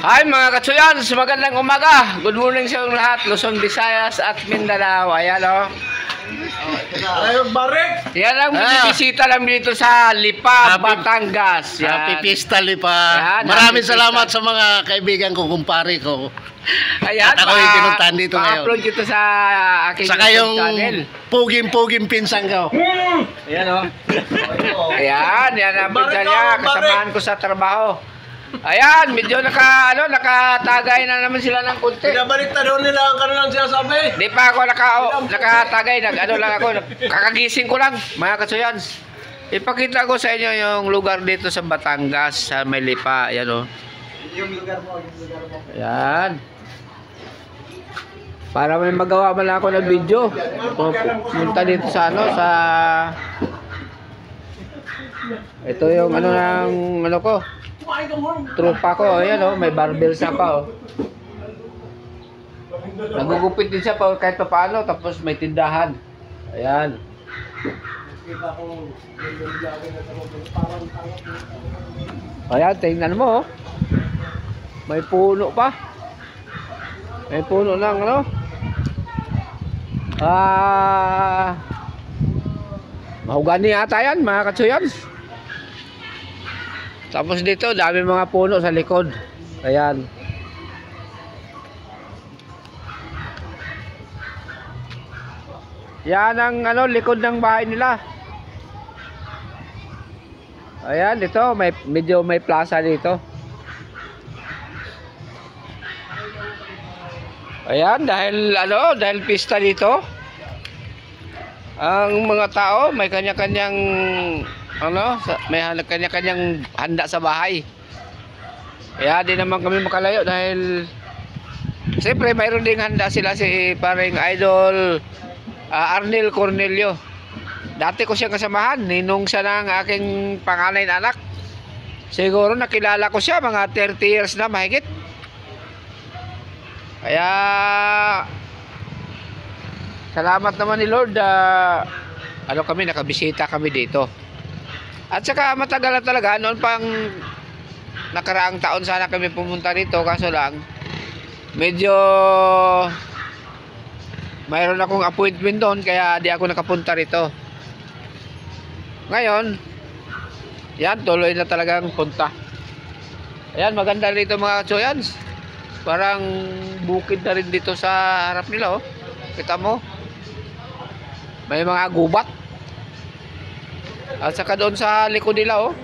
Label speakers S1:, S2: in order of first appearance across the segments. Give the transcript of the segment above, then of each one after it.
S1: Hi mga katsuyans, magandang umaga. Good morning sa inyong lahat, Luzon, Visayas at Mindanao. Ayan o. Yan ang bisita namin dito sa Lipa, Batangas. Yan.
S2: Happy Pista Lipa.
S1: Yan,
S2: Maraming salamat sa mga kaibigan ko, kumpare ko.
S1: Ayan,
S2: at ako yung pinuntahan dito ngayon.
S1: Pa-upload dito sa aking
S2: Saka yung
S1: channel.
S2: puging pinsang ko.
S1: Ayan o. Ayan, yan ang pinsan niya. Kasamahan ko sa trabaho. Ayan, medyo nakatagay na naman sila ng konti.
S3: Pinabalik na doon nila ang kanilang sinasabi.
S1: Di pa ako nakatagay, lang ako, kakagising ko lang, mga katsuyans. Ipakita ko sa inyo yung lugar dito sa Batangas, sa may Lipa, ayan o.
S3: Yung lugar mo.
S1: Ayan. Para may magawa man ako ng video. Punta dito sa ito yung ko. Trupa ko, ayan o, may barbell siya pa o. Nagugupit din siya pa kahit pa paano, tapos may tindahan. Ayan. Ayan, tingnan mo o. May puno pa. May puno ng mahogani ata yan, mga katsuyans. Tapos dito, dami mga puno sa likod. Ayan. Yan ang likod ng bahay nila. Ayan, dito medyo may plaza dito. Ayan, dahil pista dito. Ang mga tao may kanya-kanyang may kanya-kanyang handa sa bahay. Kaya di naman kami makalayo dahil siyempre mayroon ding handa sila si paring Idol Arnel Cornelio. Dati ko siyang kasamahan, ninong siya ng aking panganay na anak. Siguro nakilala ko siya mga 30 years na mahigit. Kaya salamat naman ni Lord, nakabisita kami dito. At saka matagal na talaga, noon pang nakaraang taon sana kami pumunta rito, kaso lang medyo mayroon akong appointment doon, kaya di ako nakapunta rito. Ngayon, yan, tuloy na talagang punta. Ayan, maganda rito mga katsuyans. Parang bukid na rin dito sa harap nila, oh. Kita mo? May mga gubat. At saka doon sa likod nila, oh.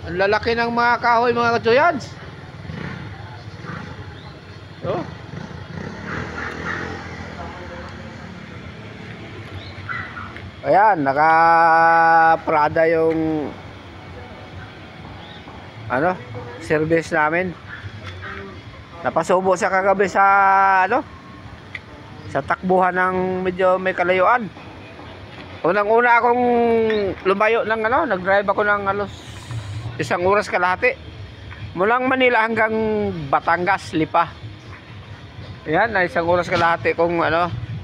S1: Ang lalaki ng mga kahoy, mga katsuyans. Oh. Ayan, naka-Prada yung service namin. Napasubo siya kagabi sa sa takbuhan ng medyo may kalayuan. Unang-una akong lumayo ng nag-drive ako ng 1 oras kalahati. Mulang Manila hanggang Batangas, Lipa. Ayan, na 1 oras kalahati kung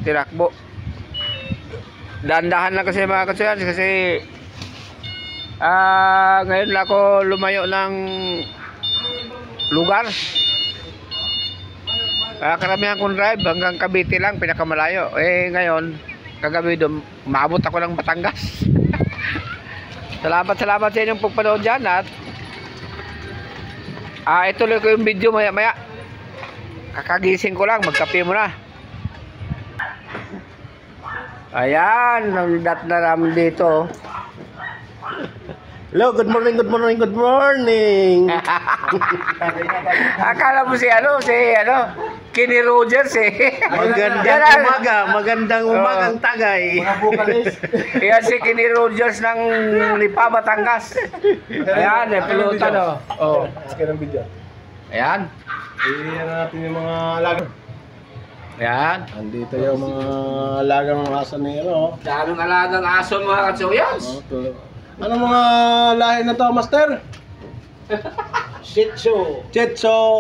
S1: tinakbo. Dahan-dahan lang kasi mga katsuyans kasi ngayon lang ako lumayo ng lugar. Karamihan kong drive hanggang Cavite lang, pinakamalayo. Ngayon, kagabi doon, umabot ako ng Batangas. Salamat sa inyong pagpanood dyan at ituloy ko yung video maya-maya. Kakagising ko lang, magkape muna. Ayan, nandat na namin dito.
S2: Hello, good morning.
S1: Akala mo si Kenny Rogers
S2: Magandang umagang tagay.
S1: Yan si Kenny Rogers ng Lipa, Batangas. Ayan, pilotan oh.
S3: Sige ng video.
S1: Ayan.
S3: Iyan natin yung mga alaga.
S1: Ayan.
S3: Andito yung mga alagang aso ni
S1: Daming alagang aso mga katsuyans.
S3: Ano mga lahi na to, Master?
S2: Shih Tzu.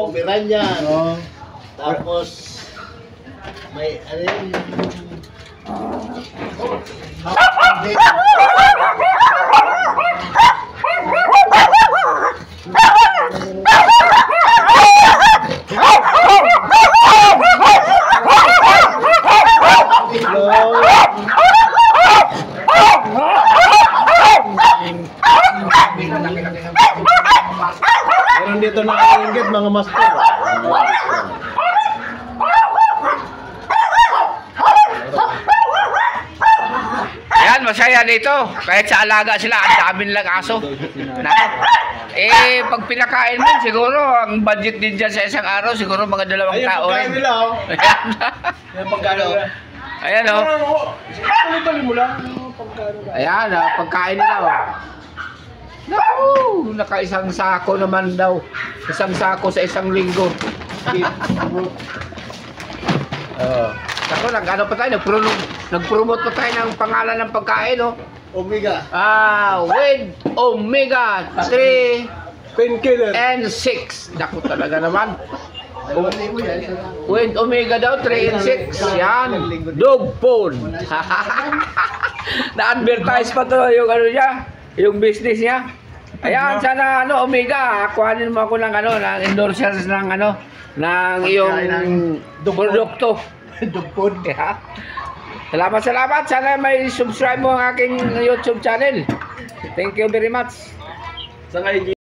S2: Pomeranian. Tapos may
S3: Meron dito nakainggit mga master.
S1: Ayan, masaya dito. Kahit sa alaga sila, ang dami nilang aso. Nako. Eh, pag pinakain mo, siguro, ang budget din dyan sa isang araw, siguro mga 2
S3: Ayun,
S1: tao
S3: pagkain
S1: rin.
S3: nila, oh.
S1: Ayan.
S3: Yan pagkain nila.
S1: Ayan, oh.
S3: Tuloy-tuloy mo lang. Pagkain nila.
S1: Ayan, pagkain nila, oh. Naku, naka-isang sako naman daw. Isang sako sa isang linggo. Ako, nag-ano pa tayo, nag-promote pa tayo ng pangalan ng pagkain, oh.
S2: Omega.
S1: With Omega 3
S3: Painkiller.
S1: and 6. Naku talaga naman. With Omega daw, 3 and 6. Yan. Dog food. Na-advertise pa to yung ano niya, yung business niya. Ayan, sana ano, Omega, kuhanin mo ako ng ano, ng endorsers ng ano, ng iyong produkto.
S2: Dog food.
S1: Yeah. Salamat. Sana may subscribe mo ang aking YouTube channel. Thank you very much.
S3: Sa ngayon,